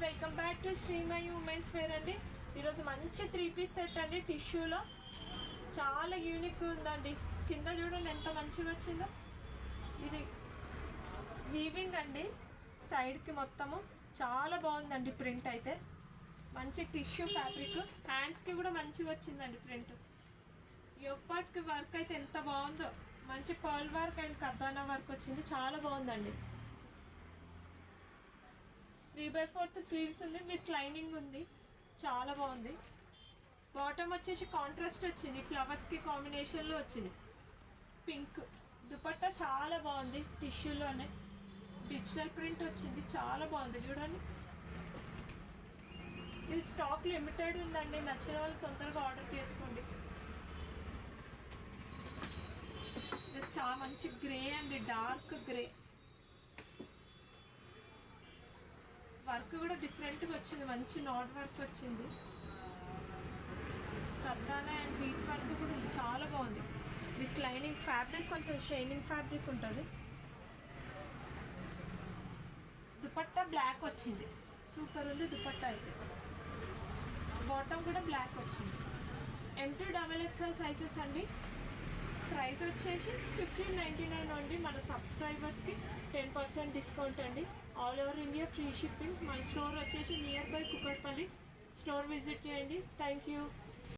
Welcome back to Sreemayi women's wear అండి. ఈరోజు మంచి 3 పీస్ సెట్ అండి, టిష్యూలో చాలా యూనిక్ ఉందండి. కింద చూడండి ఎంత మంచిగా వచ్చిందో. ఇది వీవింగ్ అండి, సైడ్కి మొత్తము చాలా బాగుందండి. ప్రింట్ అయితే మంచి టిష్యూ ఫ్యాబ్రిక్, హ్యాండ్స్కి కూడా మంచిగా వచ్చిందండి ప్రింట్. యోగ్ పార్ట్కి వర్క్ అయితే ఎంత బాగుందో, మంచి పర్ల్ వర్క్ అండ్ కర్దానా వర్క్ వచ్చింది, చాలా బాగుందండి. 3/4 స్లీవ్స్ ఉంది, విత్ లైనింగ్ ఉంది, చాలా బాగుంది. బాటమ్ వచ్చేసి కాంట్రాస్ట్ వచ్చింది, ఫ్లవర్స్కి కాంబినేషన్లో వచ్చింది. పింక్ దుపట్టా చాలా బాగుంది, టిష్యూలోనే డిజిటల్ ప్రింట్ వచ్చింది, చాలా బాగుంది చూడండి. ఇది స్టాక్ లిమిటెడ్ ఉందండి, నచ్చిన వాళ్ళు తొందరగా ఆర్డర్ చేసుకోండి. ఇది చాలా మంచి గ్రే అండి, డార్క్ గ్రే. వర్క్ కూడా డిఫరెంట్గా వచ్చింది, మంచి నాట్ వర్క్ వచ్చింది. కర్దానా అండ్ బీట్ వర్క్ కూడా ఉంది, చాలా బాగుంది. విత్ లైనింగ్ ఫ్యాబ్రిక్ కొంచెం షైనింగ్ ఫ్యాబ్రిక్ ఉంటుంది. దుపట్టా బ్లాక్ వచ్చింది, సూపర్ ఉంది దుపట్టా అయితే. బాటమ్ కూడా బ్లాక్ వచ్చింది. M2 XXL సైజెస్ అండి. ప్రైస్ వచ్చేసి 1599 అండి. మన సబ్స్క్రైబర్స్కి 10% డిస్కౌంట్ అండి. All over India free shipping. మన స్టోర్ వచ్చేసి near by Kukatpally. Store visit చేయండి. Thank you.